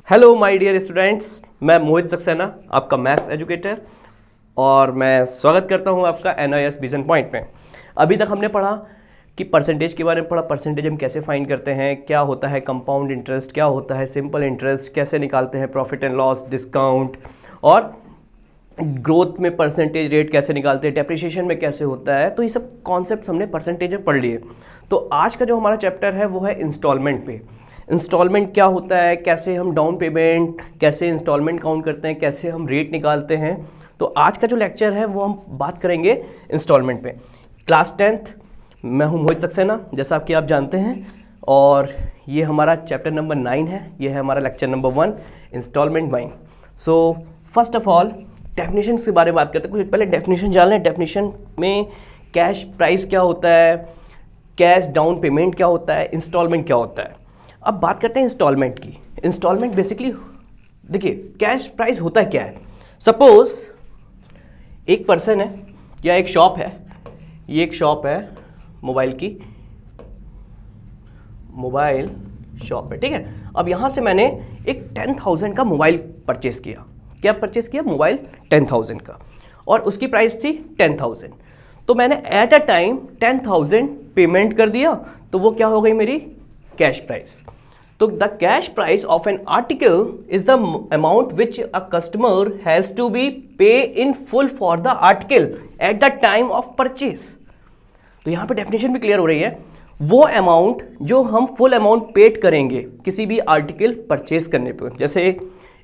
Hello my dear students, मैं मोहित सक्सेना, आपका maths educator, और मैं स्वागत करता हूं आपका NIS विजन पॉइंट में। अभी तक हमने पढ़ा कि परसेंटेज के बारे में पढ़ा, परसेंटेज हम कैसे फाइंड करते हैं, क्या होता है कंपाउंड इंटरेस्ट, क्या होता है सिंपल इंटरेस्ट, कैसे निकालते हैं प्रॉफिट एंड लॉस, डिस्काउंट, और ग्रोथ में परसेंटेज रेट कैसे निकालते हैं, डेप्रिसिएशन में कैसे होता है। तो ये सब कॉन्सेप्ट हमने परसेंटेज में पढ़ लिए। तो आज का जो हमारा चैप्टर है वो है इंस्टॉलमेंट पे। इंस्टॉलमेंट क्या होता है, कैसे हम डाउन पेमेंट, कैसे इंस्टॉलमेंट काउंट करते हैं, कैसे हम रेट निकालते हैं। तो आज का जो लेक्चर है वो हम बात करेंगे इंस्टॉलमेंट पे। क्लास 10th, मैं हूँ मोहित सक्सेना, जैसा कि आप जानते हैं, और ये हमारा चैप्टर नंबर 9 है। ये है हमारा lecture number 1, instalment buying. So first of all definition के बारे में बात करते हैं। कुछ पहले डेफिनेशन जान लें। डेफिनेशन में कैश प्राइस क्या होता है, कैश डाउन पेमेंट क्या होता है, इंस्टॉलमेंट क्या होता है। अब बात करते हैं इंस्टॉलमेंट की। इंस्टॉलमेंट बेसिकली देखिए, कैश प्राइस होता है क्या है। सपोज एक पर्सन है या एक शॉप है, ये एक शॉप है मोबाइल की, मोबाइल शॉप है, ठीक है। अब यहाँ से मैंने एक 10,000 का मोबाइल परचेस किया। क्या परचेस किया? मोबाइल 10,000 का, और उसकी प्राइस थी 10,000। तो मैंने एट अ टाइम 10,000 पेमेंट कर दिया, तो वो क्या हो गई मेरी कैश प्राइस। तो the cash price of an article is the amount which a customer has to be pay in full for the article at the time of purchase. तो यहाँ पे डेफिनेशन भी क्लियर हो रही है। वो अमाउंट जो हम फुल अमाउंट पेड करेंगे किसी भी आर्टिकल परचेज करने पर। जैसे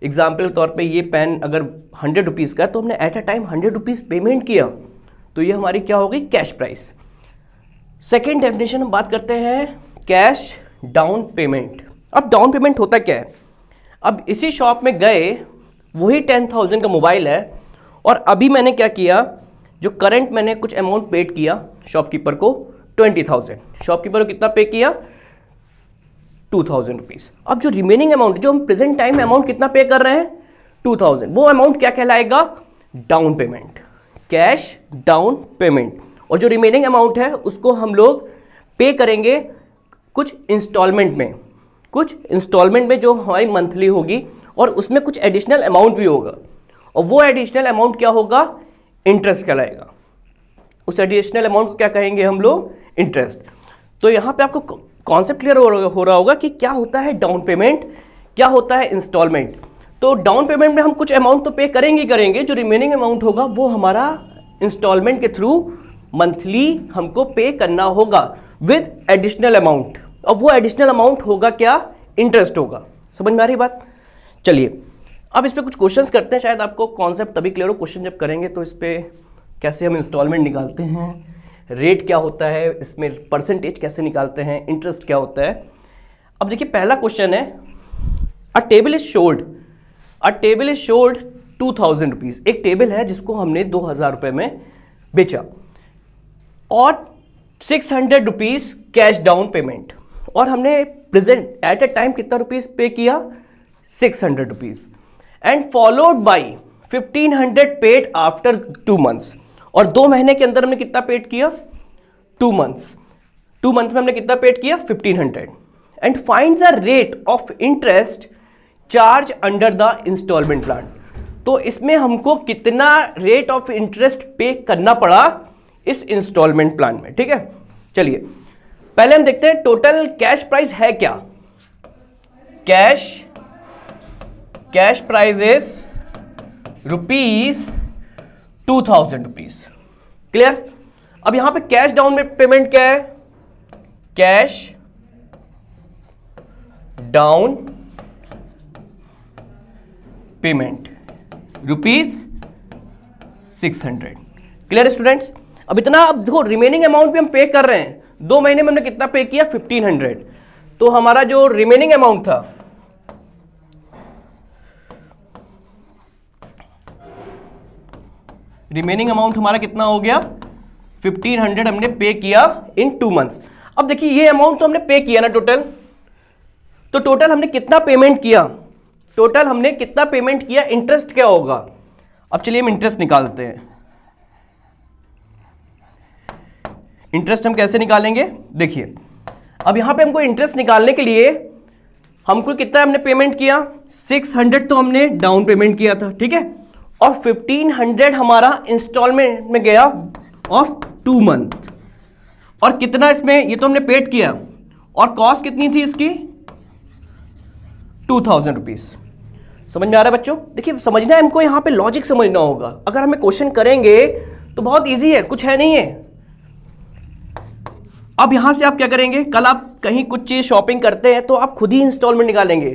एग्जाम्पल के तौर पे ये पेन अगर 100 रुपीज़ का है, तो हमने at a time 100 rupees payment किया, तो ये हमारी क्या हो गई कैश प्राइस। सेकेंड डेफिनेशन हम बात करते हैं कैश डाउन पेमेंट। अब डाउन पेमेंट होता क्या है? अब इसी शॉप में गए, वही 10,000 का मोबाइल है, और अभी मैंने क्या किया, जो करंट मैंने कुछ अमाउंट पेड किया शॉपकीपर को 20,000। शॉपकीपर को कितना पे किया? 2,000 रुपीज़। अब जो रिमेनिंग अमाउंट, जो हम प्रेजेंट टाइम में अमाउंट कितना पे कर रहे हैं 2,000, वो अमाउंट क्या कहलाएगा? Down payment, cash down payment. और जो रिमेनिंग अमाउंट है उसको हम लोग पे करेंगे कुछ इंस्टॉलमेंट में, कुछ इंस्टॉलमेंट में जो हमारी मंथली होगी, और उसमें कुछ एडिशनल अमाउंट भी होगा, और वो एडिशनल अमाउंट क्या होगा? इंटरेस्ट कहलाएगा। उस एडिशनल अमाउंट को क्या कहेंगे हम लोग? इंटरेस्ट। तो यहाँ पे आपको कॉन्सेप्ट क्लियर हो रहा होगा कि क्या होता है डाउन पेमेंट, क्या होता है इंस्टॉलमेंट। तो डाउन पेमेंट में हम कुछ अमाउंट तो पे करेंगे, जो रिमेनिंग अमाउंट होगा वो हमारा इंस्टॉलमेंट के थ्रू मंथली हमको पे करना होगा विद एडिशनल अमाउंट। अब वो एडिशनल अमाउंट होगा क्या? इंटरेस्ट होगा। समझ में आ रही बात? चलिए अब इस पे कुछ क्वेश्चंस करते हैं, शायद आपको कॉन्सेप्ट तभी क्लियर हो। क्वेश्चन जब करेंगे तो इस पे कैसे हम इंस्टॉलमेंट निकालते हैं, रेट क्या होता है, इसमें परसेंटेज कैसे निकालते हैं, इंटरेस्ट क्या होता है। अब देखिए पहला क्वेश्चन है, a table is sold 2,000 rupees. एक टेबल है जिसको हमने 2,000 रुपये में बेचा, और 600 रुपीज़ कैश डाउन पेमेंट, और हमने प्रेजेंट एट अ टाइम कितना रुपीज़ पे किया? 600 rupees, and followed by 1,500 paid after 2 months. और 2 महीने के अंदर हमने कितना पेड किया? 2 मंथ्स। 2 मंथ में हमने कितना पेड किया? 1,500। And find the rate of interest charge under the instalment plan. तो इसमें हमको कितना रेट ऑफ इंटरेस्ट पे करना पड़ा इस इंस्टॉलमेंट प्लान में, ठीक है। चलिए पहले हम देखते हैं टोटल कैश प्राइस है क्या। Cash price is ₹2,000। क्लियर? अब यहां पे कैश डाउन में पेमेंट क्या है? Cash down payment ₹600। Clear students? अब इतना, अब देखो रिमेनिंग अमाउंट भी हम पे कर रहे हैं। 2 महीने में हमने कितना पे किया? 1,500। तो हमारा जो रिमेनिंग अमाउंट था, रिमेनिंग अमाउंट हमारा कितना हो गया? 1,500 हमने पे किया इन 2 मंथ्स। अब देखिए ये अमाउंट तो हमने पे किया ना टोटल, तो टोटल हमने कितना पेमेंट किया? टोटल हमने कितना पेमेंट किया? इंटरेस्ट क्या होगा? अब चलिए हम इंटरेस्ट निकालते हैं। इंटरेस्ट हम कैसे निकालेंगे? देखिए अब यहां पे हमको इंटरेस्ट निकालने के लिए हमको कितना हमने पेमेंट किया, 600 तो हमने डाउन पेमेंट किया था, ठीक है, और 1500 हमारा इंस्टॉलमेंट में गया ऑफ 2 मंथ, और कितना इसमें ये तो हमने पेड किया, और कॉस्ट कितनी थी इसकी 2000 रुपीज। समझ में आ रहा है बच्चों? देखिए समझना है हमको, यहाँ पे लॉजिक समझना होगा। अगर हमें क्वेश्चन करेंगे तो बहुत इजी है, कुछ है नहीं है। अब यहां से आप क्या करेंगे, कल आप कहीं कुछ चीज शॉपिंग करते हैं तो आप खुद ही इंस्टॉलमेंट निकालेंगे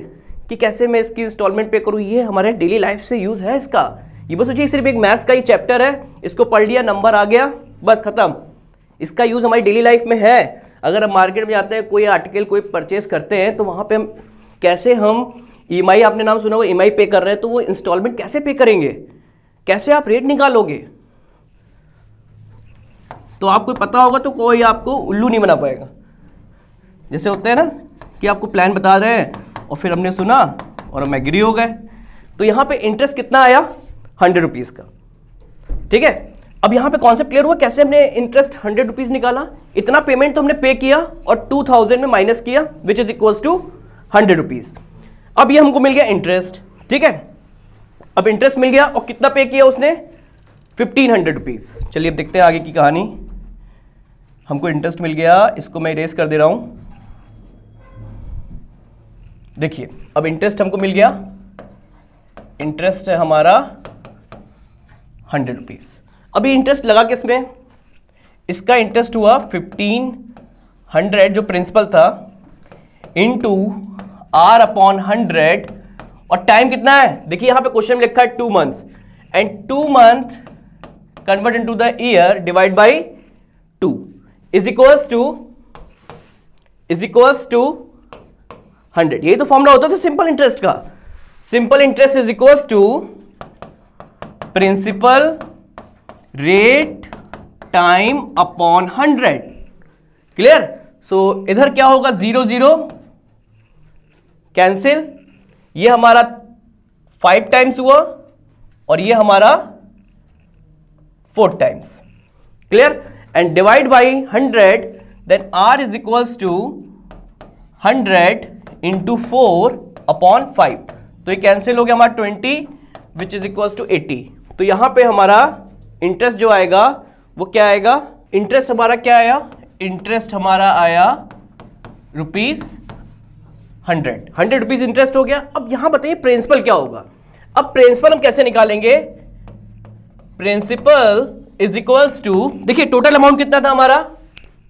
कि कैसे मैं इसकी इंस्टॉलमेंट पे करूं। ये हमारे डेली लाइफ से यूज है इसका। ये बस सोचिए सिर्फ एक मैथ्स का ही चैप्टर है, इसको पढ़ लिया, नंबर आ गया, बस खत्म। इसका यूज हमारी डेली लाइफ में है। अगर हम मार्केट में जाते हैं, कोई आर्टिकल कोई परचेज करते हैं, तो वहां पे हम कैसे हम ईएमआई, आपने नाम सुना होगा, ईएमआई पे कर रहे हैं, तो वो इंस्टॉलमेंट कैसे पे करेंगे, कैसे आप रेट निकालोगे, तो आपको पता होगा तो कोई आपको उल्लू नहीं बना पाएगा। जैसे होते हैं ना कि आपको प्लान बता रहे हैं और फिर हमने सुना और हम एग्री हो गए। तो यहाँ पे इंटरेस्ट कितना आया, 100 रुपीज़ का, ठीक है। अब यहाँ पे कॉन्सेप्ट क्लियर हुआ कैसे हमने इंटरेस्ट 100 रुपीज़ निकाला। इतना पेमेंट तो हमने पे किया और 2000 में माइनस किया, which is equals to 100 rupees. अब ये हमको मिल गया इंटरेस्ट, ठीक है। अब इंटरेस्ट मिल गया और कितना पे किया उसने, 1500 रुपीज़। चलिए अब देखते हैं आगे की कहानी। हमको इंटरेस्ट मिल गया, इसको मैं इरेज कर दे रहा हूं। देखिए अब इंटरेस्ट हमको मिल गया, इंटरेस्ट है हमारा 100 रुपीज़। अभी इंटरेस्ट लगा किसमें, इसका इंटरेस्ट हुआ 1500 जो प्रिंसिपल था इनटू R अपॉन 100, और टाइम कितना है, देखिए यहां पे क्वेश्चन में लिखा है 2 months, and 2 month convert into the year divide by 2 is equals to 100। यही तो फॉर्मूला होता था सिंपल इंटरेस्ट का। Simple interest is equals to principal rate time upon 100। Clear? So इधर क्या होगा, 0 0 कैंसिल, ये हमारा 5 टाइम्स हुआ और ये हमारा 4 times. Clear? And divide by 100, then R is equals to 100 into 4 upon 5। तो ये कैंसिल हो गया हमारा 20 विच इज इक्वल्स टू 80। तो यहां पे हमारा इंटरेस्ट जो आएगा वो क्या आएगा, इंटरेस्ट हमारा क्या आया, इंटरेस्ट हमारा आया ₹100 रुपीज इंटरेस्ट हो गया। अब यहां बताइए प्रिंसिपल क्या होगा। अब प्रिंसिपल हम कैसे निकालेंगे, प्रिंसिपल इज इक्वल्स टू, देखिए टोटल अमाउंट कितना था हमारा,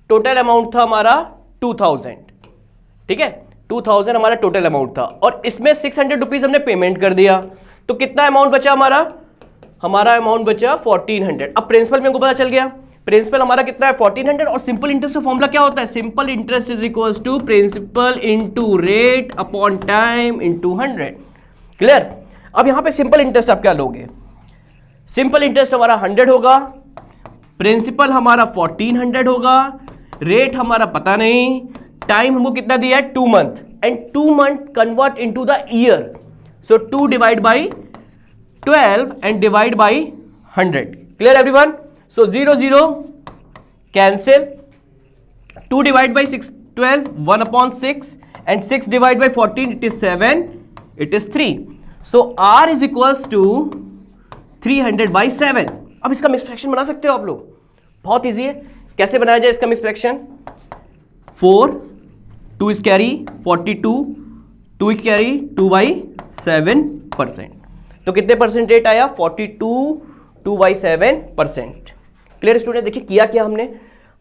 टोटल अमाउंट था हमारा 2000, ठीक है, 2000 हमारा टोटल अमाउंट था, और इसमें 600 रुपीज हमने पेमेंट कर दिया, तो कितना अमाउंट बचा हमारा अमाउंट बचा 1400। अब प्रिंसिपल मेरे को पता चल गया, प्रिंसिपल हमारा कितना है 1400, और सिंपल इंटरेस्ट का फॉर्मूला क्या होता है, simple interest is equals to principal into rate upon time into 100। Clear? अब यहां पे सिंपल इंटरेस्ट आप क्या लोगे, सिंपल इंटरेस्ट हमारा 100 होगा, प्रिंसिपल हमारा 1400 होगा, रेट हमारा पता नहीं, टाइम हमको कितना दिया है 2 month, and 2 month convert into the year, so 2 divide by 12 and divide by 100। Clear everyone? So 0 0 cancel, 2 divide by 6 12, 1 upon 6, and 6 divide by 14 it is 7, it is 3। So R is equals to 300 by 7। अब इसका mix fraction बना सकते हो आप लोग, बहुत easy है। कैसे बनाया जाए इसका mix fraction, 4 2 is carry 42, 2 is carry 2/7%, तो कितने परसेंट रेट आया 42 2/7%। Clear student? देखिए किया क्या हमने,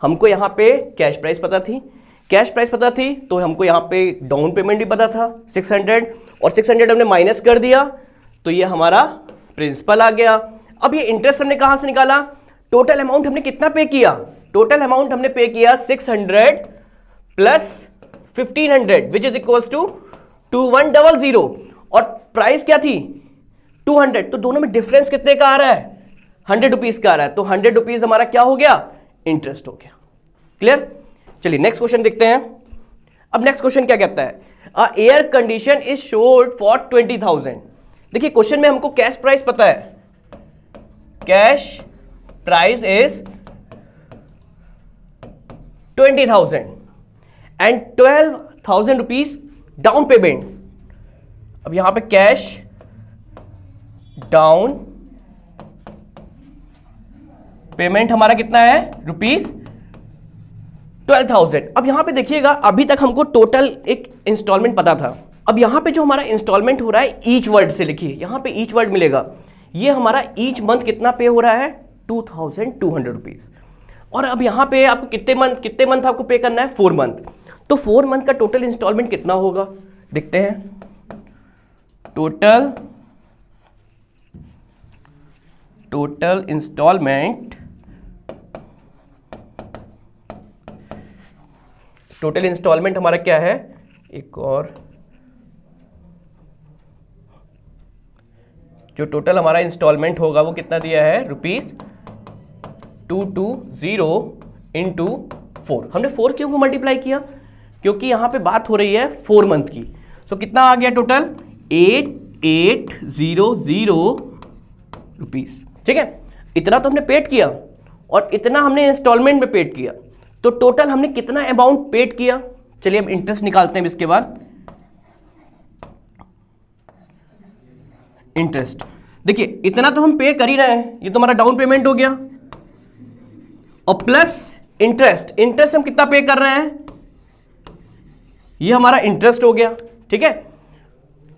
हमको यहाँ पे कैश प्राइस पता थी, कैश प्राइस पता थी तो हमको यहाँ पे डाउन पेमेंट भी पता था 600, और 600 हमने माइनस कर दिया, तो ये हमारा प्रिंसिपल आ गया। अब ये इंटरेस्ट हमने कहां से निकाला, टोटल अमाउंट हमने कितना पे किया, टोटल अमाउंट हमने पे किया 600 plus 1500 which is equals to 2100, और प्राइस क्या थी 200, तो दोनों में डिफरेंस कितने का आ रहा है, 100 रुपीज का आ रहा है, तो 100 रुपीज हमारा क्या हो गया, इंटरेस्ट हो गया। क्लियर? चलिए नेक्स्ट क्वेश्चन देखते हैं। अब नेक्स्ट क्वेश्चन क्या कहता है, air condition is short for 20,000। देखिए क्वेश्चन में हमको कैश प्राइस पता है, cash price is 20,000 and 12,000 rupees down payment, अब यहां पे कैश डाउन पेमेंट हमारा कितना है, ₹12,000। अब यहां पे देखिएगा, अभी तक हमको टोटल एक इंस्टॉलमेंट पता था, अब यहां पे जो हमारा इंस्टॉलमेंट हो रहा है ईच वर्ड से लिखिए, यहां पे ईच वर्ड मिलेगा, ये हमारा ईच मंथ कितना पे हो रहा है, 2,200 रुपीज। और अब यहां पे आपको कितने मंथ आपको पे करना है, 4 मंथ। तो 4 मंथ का टोटल इंस्टॉलमेंट कितना होगा, देखते हैं। टोटल इंस्टॉलमेंट हमारा क्या है, एक और जो टोटल हमारा इंस्टॉलमेंट होगा वो कितना दिया है, ₹220 इंटू 4। हमने 4 क्यों को मल्टीप्लाई किया, क्योंकि यहां पे बात हो रही है 4 मंथ की। सो कितना आ गया टोटल, 8800 रुपीज। ठीक है, इतना तो हमने पेड किया और इतना हमने इंस्टॉलमेंट में पेड किया, तो टोटल हमने कितना अमाउंट पेड किया। चलिए अब इंटरेस्ट निकालते हैं इसके बाद। इंटरेस्ट देखिए, इतना तो हम पे कर ही रहे हैं, ये तो हमारा डाउन पेमेंट हो गया, और प्लस इंटरेस्ट हम कितना पे कर रहे हैं, ये हमारा इंटरेस्ट हो गया। ठीक है,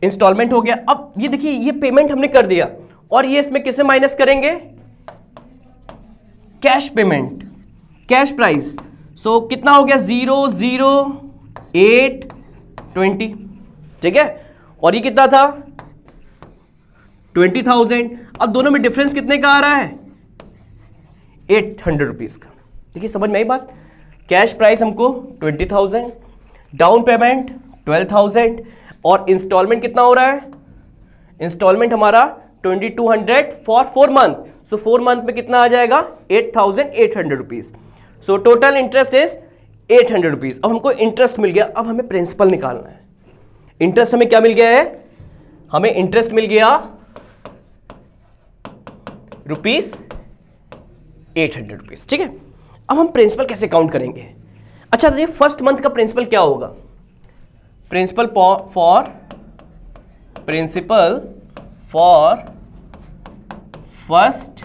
इंस्टॉलमेंट हो गया। अब ये देखिए, ये पेमेंट हमने कर दिया, और ये इसमें किसे माइनस करेंगे, कैश पेमेंट, कैश प्राइस। सो कितना हो गया, 00820। ठीक है, और ये कितना था, 20,000। अब दोनों में डिफरेंस कितने का आ रहा है, 800 रुपीज का। देखिए समझ में आई बात, कैश प्राइस हमको 20,000, डाउन पेमेंट 12,000, और इंस्टॉलमेंट कितना हो रहा है, इंस्टॉलमेंट हमारा 2200 फॉर 4 मंथ। सो 4 मंथ में कितना आ जाएगा, 8,800 rupees. So total interest is 800 rupees. अब हमको इंटरेस्ट मिल गया, अब हमें प्रिंसिपल निकालना है। इंटरेस्ट हमें क्या मिल गया है, हमें इंटरेस्ट मिल गया ₹800 रुपीज। ठीक है, अब हम प्रिंसिपल कैसे काउंट करेंगे। अच्छा, तो ये फर्स्ट मंथ का प्रिंसिपल क्या होगा, प्रिंसिपल फॉर फर्स्ट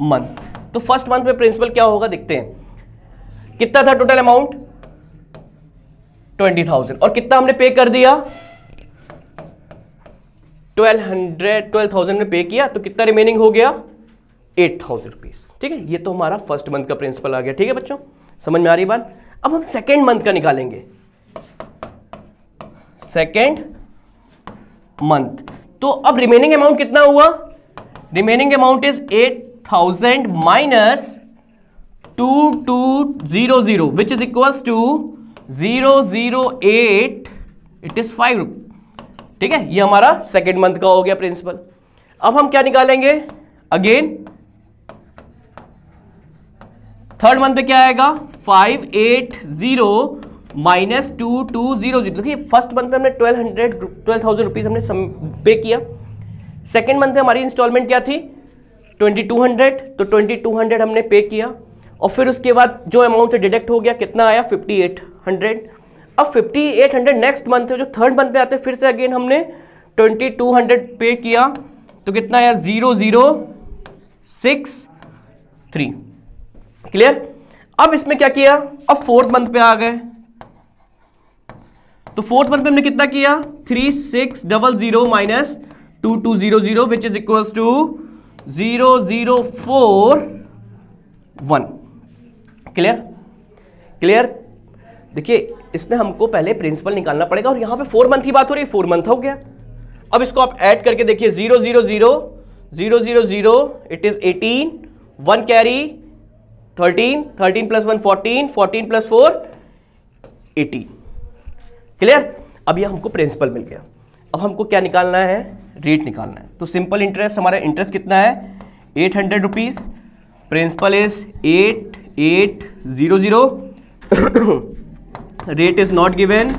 मंथ। तो फर्स्ट मंथ में प्रिंसिपल क्या होगा, देखते हैं। कितना था टोटल अमाउंट, 20,000, और कितना हमने पे कर दिया, 12,000 में पे किया, तो कितना रिमेनिंग हो गया, 8,000 रुपीज। ठीक है, ये तो हमारा फर्स्ट मंथ का प्रिंसिपल आ गया। ठीक है बच्चों, समझ में आ रही बात। अब हम सेकेंड मंथ का निकालेंगे, सेकेंड मंथ। तो अब रिमेनिंग अमाउंट कितना हुआ, remaining amount is 8,000 minus 2200 which is equals to 008, it is 5 rupees. ठीक है, ये हमारा सेकेंड मंथ का हो गया प्रिंसिपल। अब हम क्या निकालेंगे, अगेन थर्ड मंथ पे क्या आएगा, 580 माइनस 2200। देखिए फर्स्ट मंथ में हमने 12,000 रुपीज हमने पे किया। सेकेंड मंथ में हमारी इंस्टॉलमेंट क्या थी, 2200, तो 2200 हमने पे किया, और फिर उसके बाद जो अमाउंट डिडक्ट हो गया, कितना आया, 5800। अब 5800 नेक्स्ट मंथ है, जो थर्ड मंथ पे आते हैं, फिर से अगेन हमने 2200 पे किया, तो कितना आया, 0063। क्लियर। अब इसमें क्या किया, अब फोर्थ मंथ पे आ गए, तो फोर्थ मंथ में हमने कितना किया, 3600 minus 2200 which is equals to 0041। Clear, clear. देखिए इसमें हमको पहले प्रिंसिपल निकालना पड़ेगा, और यहां पे 4 मंथ की बात हो रही है, 4 मंथ हो गया। अब इसको आप ऐड करके देखिए, 000 it is 18, 1 carry 13, 13 plus 1 14, 14 plus 4 18। Clear. अब ये हमको प्रिंसिपल मिल गया। अब हमको क्या निकालना है, रेट निकालना है। तो सिंपल इंटरेस्ट, हमारा इंटरेस्ट कितना है, 800 rupees, principal is 8800, rate is not given,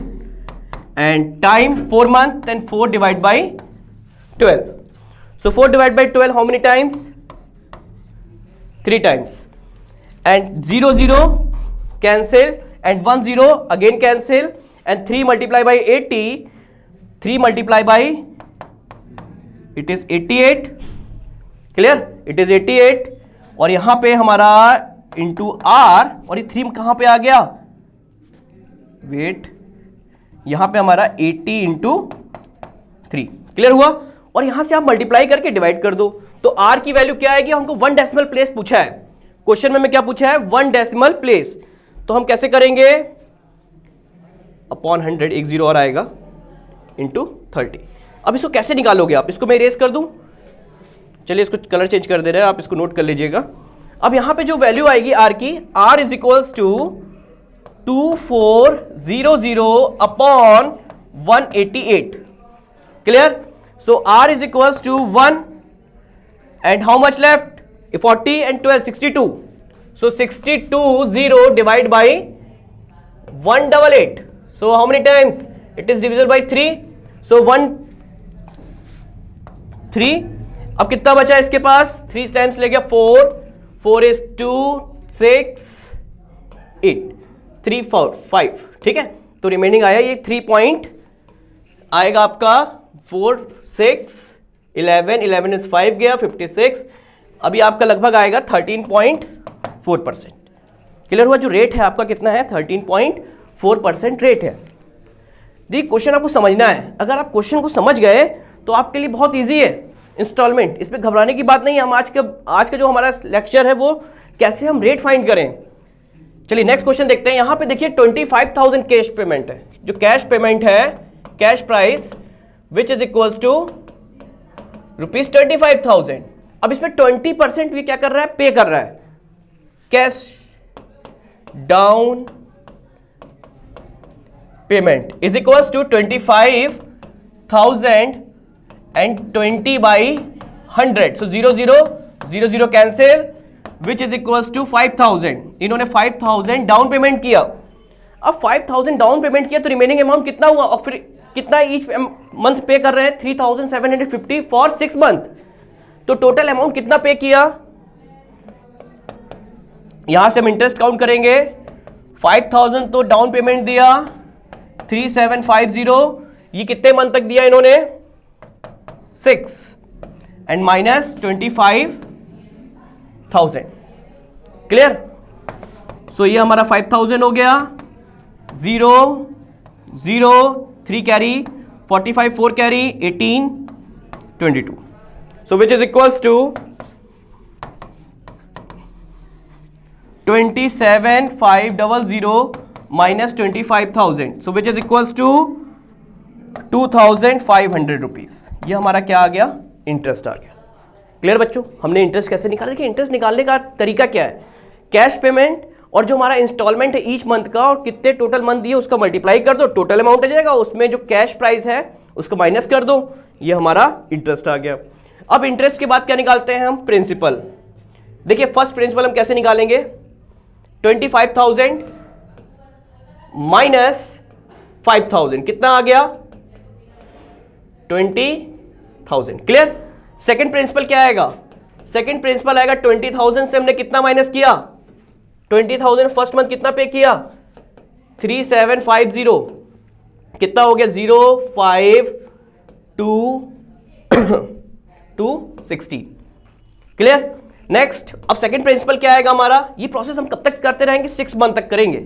and time 4 months, then 4 divided by 12. So 4 divided by 12 how many times, 3 times, and 0 0 cancel, and 1 0 again cancel, and 3 multiplied by 80, 3 multiplied by, it is 88, clear, it is 88, और यहां पे हमारा into are, और ये 3 कहां पे आ गया, wait, यहां पे हमारा 80 इंटू 3, क्लियर हुआ, और यहां से आप मल्टीप्लाई करके डिवाइड कर दो, तो आर की वैल्यू क्या आएगी, हमको 1 डेसिमल प्लेस पूछा है क्वेश्चन में क्या पूछा है, 1 डेसिमल प्लेस, तो हम कैसे करेंगे, अपॉन 100, एक जीरो और आएगा, इंटू 30। अब इसको कैसे निकालोगे आप, इसको मैं इरेज कर दूं, चलिए इसको कलर चेंज कर दे रहे हैं, आप इसको नोट कर लीजिएगा। अब यहां पे जो वैल्यू आएगी आर की, R is equals to 2400 upon 188, clear, so R is equals to 1 and how much left, 40 and 12, 62, so 620 divided by 188, so how many times, it is divisible by 3, so 1 3, अब कितना बचा इसके पास, 3 टाइम्स ले गया 4, 4 is 2 6 8 3 4 5, ठीक है, तो रिमेनिंग आया ये 3 पॉइंट आएगा आपका 4 6 11 11 इज 5 गया 56, अभी आपका लगभग आएगा 13.4%, क्लियर हुआ, जो रेट है आपका कितना है, 13.4% रेट है। देखिए क्वेश्चन आपको समझना है, अगर आप क्वेश्चन को समझ गए तो आपके लिए बहुत इजी है इंस्टॉलमेंट, इसमें घबराने की बात नहीं है। हम आज का जो हमारा लेक्चर है वो कैसे हम रेट फाइंड करें। चलिए नेक्स्ट क्वेश्चन देखते हैं। यहाँ पे देखिए 25,000 कैश पेमेंट है, जो कैश पेमेंट है, cash price which is equals to ₹25,000। अब इसमें 20% भी क्या कर रहा है, पे कर रहा है, cash down payment is equals to 25,000 and 20 by 100, so 0 0 0 0 cancel, which is equals to 5,000। इन्होंने 5,000 डाउन पेमेंट किया। अब 5,000 डाउन पेमेंट किया तो रिमेनिंग अमाउंट कितना हुआ, और फिर कितना ईच मंथ पे कर रहे हैं, 3,750 फॉर 6 मंथ, तो टोटल अमाउंट कितना पे किया, यहां से हम इंटरेस्ट काउंट करेंगे, 5,000 तो डाउन पेमेंट दिया, 3,750 ये कितने मंथ तक दिया इन्होंने, 6 एंड माइनस 25,000, क्लियर, सो ये हमारा 5,000 हो गया, 0 0 3 carry, 45 4 carry, 18 22, so which is equals to 27,500 minus 25,000, so which is equals to 2,500 rupees. ये हमारा क्या आ गया, इंटरेस्ट आ गया। क्लियर बच्चों, हमने इंटरेस्ट कैसे निकाला, कि इंटरेस्ट निकालने का तरीका क्या है, कैश पेमेंट और जो हमारा इंस्टॉलमेंट है ईच मंथ का, और कितने टोटल मंथ दिए उसका मल्टीप्लाई कर दो, टोटल अमाउंट आ जाएगा, उसमें जो कैश प्राइस है उसको माइनस कर दो, ये हमारा इंटरेस्ट आ गया। अब इंटरेस्ट के बाद क्या निकालते हैं हम, प्रिंसिपल। देखिए फर्स्ट प्रिंसिपल हम कैसे निकालेंगे, 25,000 माइनस 5,000 कितना आ गया, 20,000, क्लियर। सेकंड प्रिंसिपल क्या आएगा, सेकंड प्रिंसिपल आएगा 20,000 से हमने कितना माइनस किया, 20,000 फर्स्ट मंथ कितना पे किया, 3,750 कितना हो गया, 0 5 2 260, क्लियर। नेक्स्ट अब सेकंड प्रिंसिपल क्या आएगा हमारा, ये प्रोसेस हम कब तक करते रहेंगे, 6 मंथ तक करेंगे।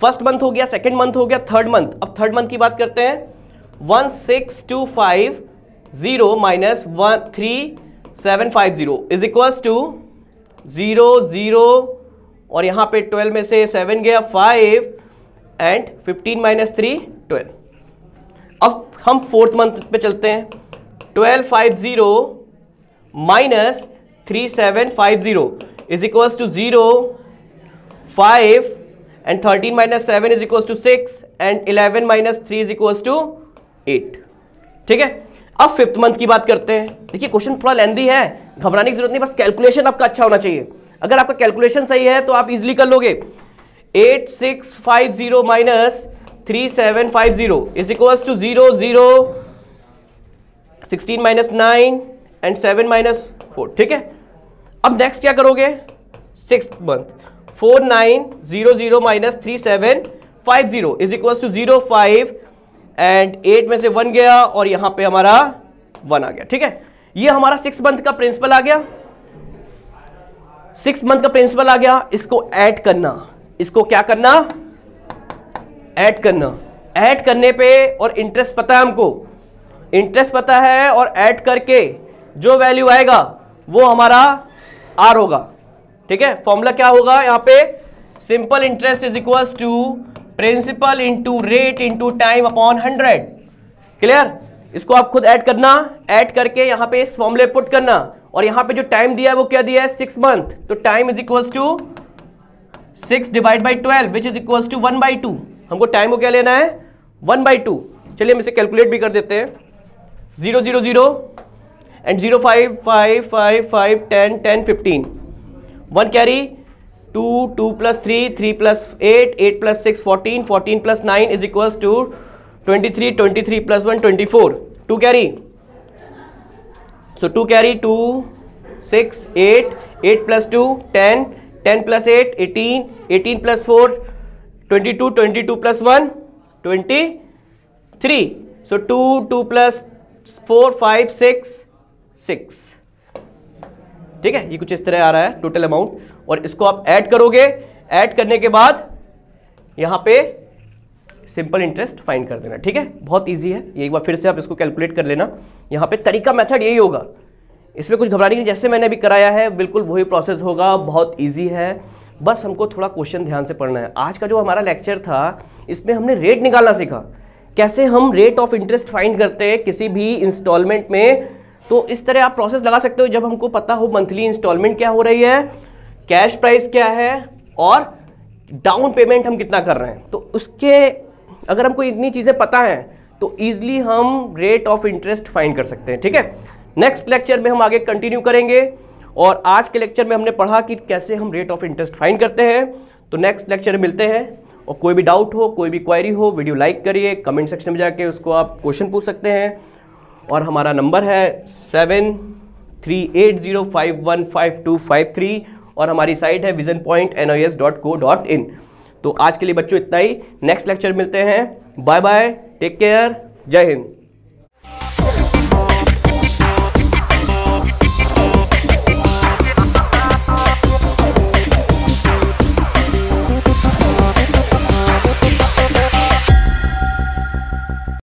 फर्स्ट मंथ हो गया, सेकंड मंथ हो गया, थर्ड मंथ। अब थर्ड मंथ की बात करते हैं, 16,250 माइनस 3,750 इज इक्वल्स टू 0 0 और यहां पे 12 में से 7 गया 5 एंड 15 माइनस 3 12। अब हम फोर्थ मंथ पे चलते हैं, 1250 minus 3750 is equals to 0 5 and 13 minus 7 is equals to 6 and 11 minus 3 is equals to 8, ठीक है। अब फिफ्थ मंथ की बात करते हैं। देखिए क्वेश्चन थोड़ा लेंदी है, घबराने की जरूरत नहीं, बस कैलकुलेशन आपका अच्छा होना चाहिए। अगर आपका कैलकुलेशन सही है तो आप इजीली कर लोगे। 8650 minus 3750 is equals to 0 0 16 minus 9 and 7 minus 4, ठीक है। अब नेक्स्ट क्या करोगे, sixth month 4900 minus 3750 50 is equal to 05 and 8 में से 1 गया और यहां पे हमारा 1 आ गया। ठीक है, ये हमारा 6 मंथ का प्रिंसिपल आ गया, 6 मंथ का प्रिंसिपल आ गया। इसको ऐड करना, इसको क्या करना, ऐड करना। ऐड करने पे और इंटरेस्ट पता है हमको, इंटरेस्ट पता है और ऐड करके जो वैल्यू आएगा वो हमारा आर होगा। ठीक है, फॉर्मूला क्या होगा यहां पे, simple interest is equals to principal into rate into time upon 100। Clear, इसको आप खुद ऐड करना, ऐड करके यहां पे इस फॉर्मूले पुट करना और यहां पे जो टाइम दिया है वो क्या दिया है 6 मंथ, तो time is equals to 6 divide by 12 which is equals to 1/2। हमको टाइम को क्या लेना है 1/2। चलिए हम इसे कैलकुलेट भी कर देते हैं, 0 0 0 and 0 5 5 5 5 10 10 15, 1 carry, 2 2 plus 3 3 plus 8 8 plus 6 14 14 plus 9 is equals to 23 23 plus 1 24, 2 carry, so 2 carry 2 6 8 8 plus 2 10 10 plus 8 18 18 plus 4 22 22 plus 1 23, so 2 2 plus 4 5 6 6। ठीक है, ये कुछ इस तरह आ रहा है टोटल अमाउंट और इसको आप ऐड करोगे, ऐड करने के बाद यहां पे सिंपल इंटरेस्ट फाइंड कर देना। ठीक है, बहुत इजी है, एक बार फिर से आप इसको कैलकुलेट कर लेना। यहाँ पे तरीका मेथड यही होगा, इसमें कुछ घबराने की, जैसे मैंने अभी कराया है बिल्कुल वही प्रोसेस होगा, बहुत इजी है, बस हमको थोड़ा क्वेश्चन ध्यान से पढ़ना है। आज का जो हमारा लेक्चर था इसमें हमने रेट निकालना सीखा, कैसे हम रेट ऑफ इंटरेस्ट फाइंड करते हैं किसी भी इंस्टॉलमेंट में। तो इस तरह आप प्रोसेस लगा सकते हो जब हमको पता हो मंथली इंस्टॉलमेंट क्या हो रही है, कैश प्राइस क्या है और डाउन पेमेंट हम कितना कर रहे हैं। तो उसके अगर हमको इतनी चीज़ें पता हैं तो ईजिली हम रेट ऑफ इंटरेस्ट फाइंड कर सकते हैं। ठीक है, नेक्स्ट लेक्चर में हम आगे कंटिन्यू करेंगे और आज के लेक्चर में हमने पढ़ा कि कैसे हम रेट ऑफ इंटरेस्ट फाइंड करते हैं। तो नेक्स्ट लेक्चर में मिलते हैं और कोई भी डाउट हो, कोई भी क्वेरी हो, वीडियो लाइक करिए, कमेंट सेक्शन में जाके उसको आप क्वेश्चन पूछ सकते हैं और हमारा नंबर है 7380515253 और हमारी साइट है visionpointnoes.co.in। तो आज के लिए बच्चों इतना ही, नेक्स्ट लेक्चर मिलते हैं, बाय बाय, टेक केयर, जय हिंद।